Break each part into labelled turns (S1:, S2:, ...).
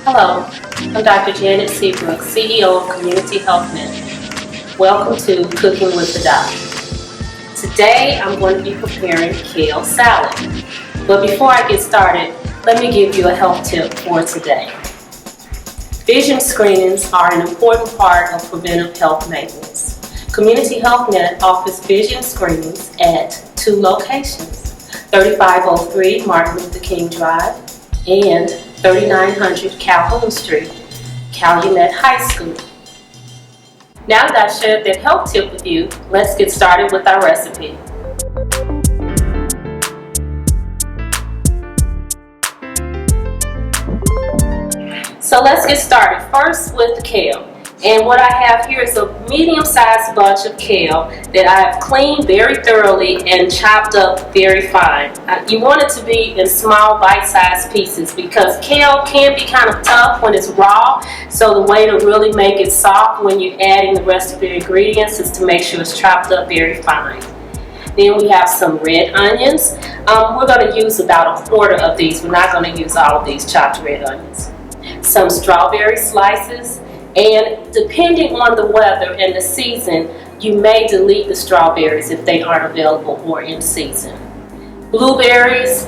S1: Hello, I'm Dr. Janet Seabrook, CEO of Community Health Net. Welcome to Cooking with the Doc. Today I'm going to be preparing kale salad. But before I get started, let me give you a health tip for today. Vision screenings are an important part of preventive health maintenance. Community Health Net offers vision screenings at two locations, 3503 Martin Luther King Drive and 3900 Calhoun Street, Calumet High School. Now that I've shared that health tip with you, let's get started with our recipe. So let's get started first with the kale. And what I have here is a medium-sized bunch of kale that I've cleaned very thoroughly and chopped up very fine. You want it to be in small bite-sized pieces because kale can be kind of tough when it's raw. So the way to really make it soft when you're adding the rest of your ingredients is to make sure it's chopped up very fine. Then we have some red onions. We're going to use about a quarter of these. We're not going to use all of these chopped red onions. Some strawberry slices. And depending on the weather and the season, you may delete the strawberries if they aren't available or in season. Blueberries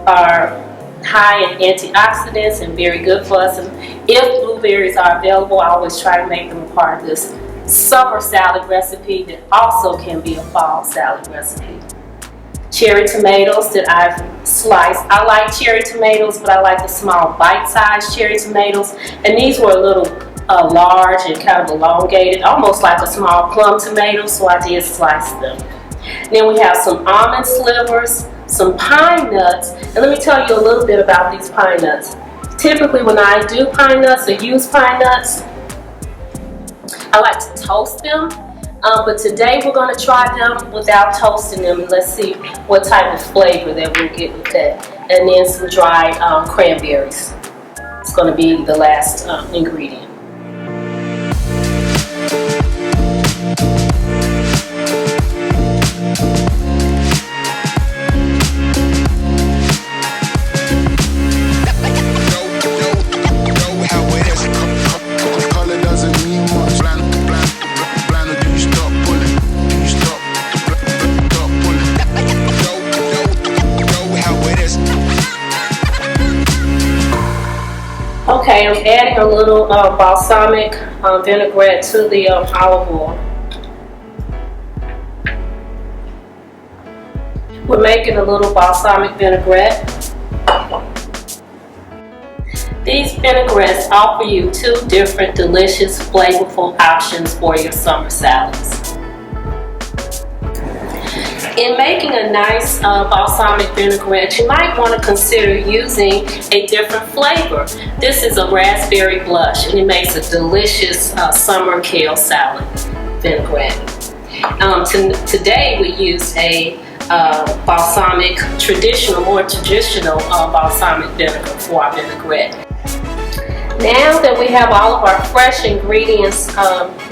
S1: are high in antioxidants and very good for us. And if blueberries are available, I always try to make them a part of this summer salad recipe that also can be a fall salad recipe. Cherry tomatoes that I've sliced. I like cherry tomatoes, but I like the small bite-sized cherry tomatoes. And these were a little large and kind of elongated, almost like a small plum tomato, so I did slice them. Then we have some almond slivers, some pine nuts, and let me tell you a little bit about these pine nuts. Typically when I do pine nuts or use pine nuts, I like to toast them, but today we're going to try them without toasting them, and let's see what type of flavor that we'll get with that. And then some dried cranberries. It's going to be the last ingredient. Okay, I'm adding a little balsamic vinaigrette to the olive oil. We're making a little balsamic vinaigrette. These vinaigrettes offer you two different delicious, flavorful options for your summer salads. In making a nice balsamic vinaigrette, you might want to consider using a different flavor. This is a raspberry blush, and it makes a delicious summer kale salad vinaigrette. Today we use a balsamic, more traditional balsamic vinegar for our vinaigrette. Now that we have all of our fresh ingredients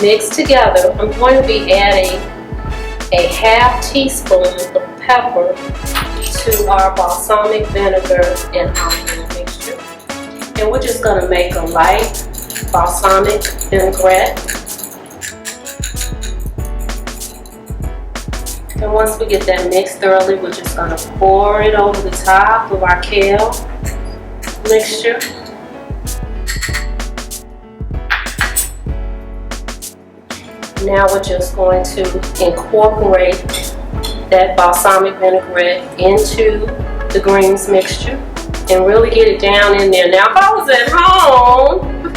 S1: mixed together, I'm going to be adding a half teaspoon of pepper to our balsamic vinegar and olive mixture. And we're just going to make a light balsamic vinaigrette. And once we get that mixed thoroughly, we're just going to pour it over the top of our kale mixture. Now we're just going to incorporate that balsamic vinaigrette into the greens mixture and really get it down in there. Now if I was at home,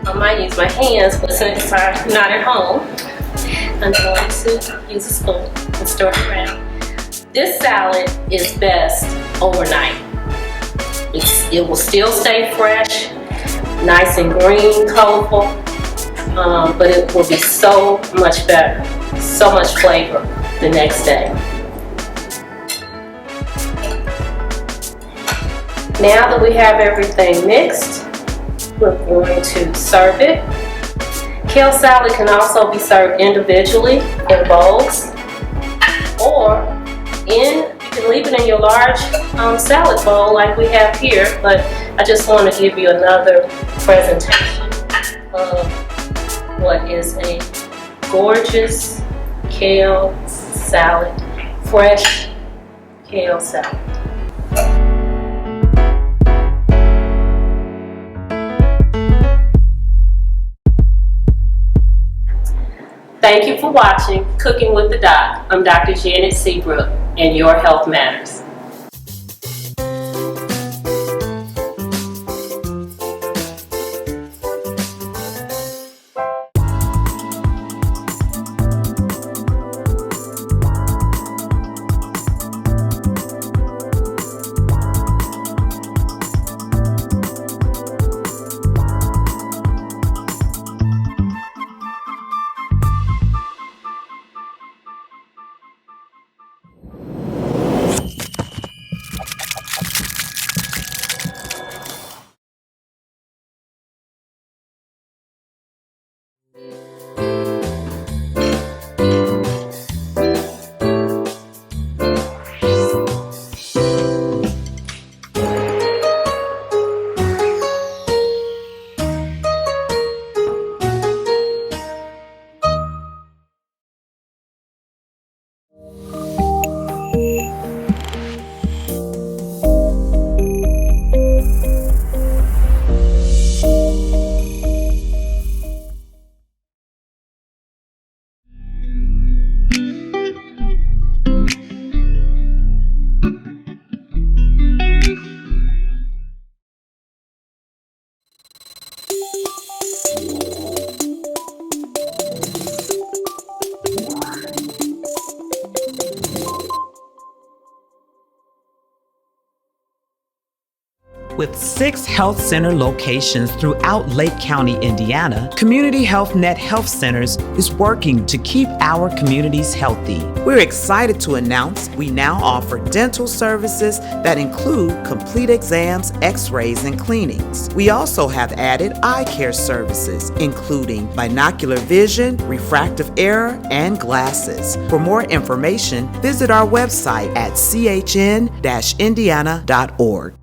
S1: I might use my hands, but since I'm not at home, I'm going to use a spoon and stir it around. This salad is best overnight. It will still stay fresh, nice and green, colorful. But it will be so much better, so much flavor the next day. Now that we have everything mixed, we're going to serve it. Kale salad can also be served individually in bowls. can leave it in your large salad bowl like we have here, but I just want to give you another presentation of what is a gorgeous kale salad, fresh kale salad. Thank you for watching Cooking with the Doc. I'm Dr. Janet Seabrook, and your health matters.
S2: With 6 health center locations throughout Lake County, Indiana, Community Health Net Health Centers is working to keep our communities healthy. We're excited to announce we now offer dental services that include complete exams, x-rays, and cleanings. We also have added eye care services, including binocular vision, refractive error, and glasses. For more information, visit our website at chin-indiana.org.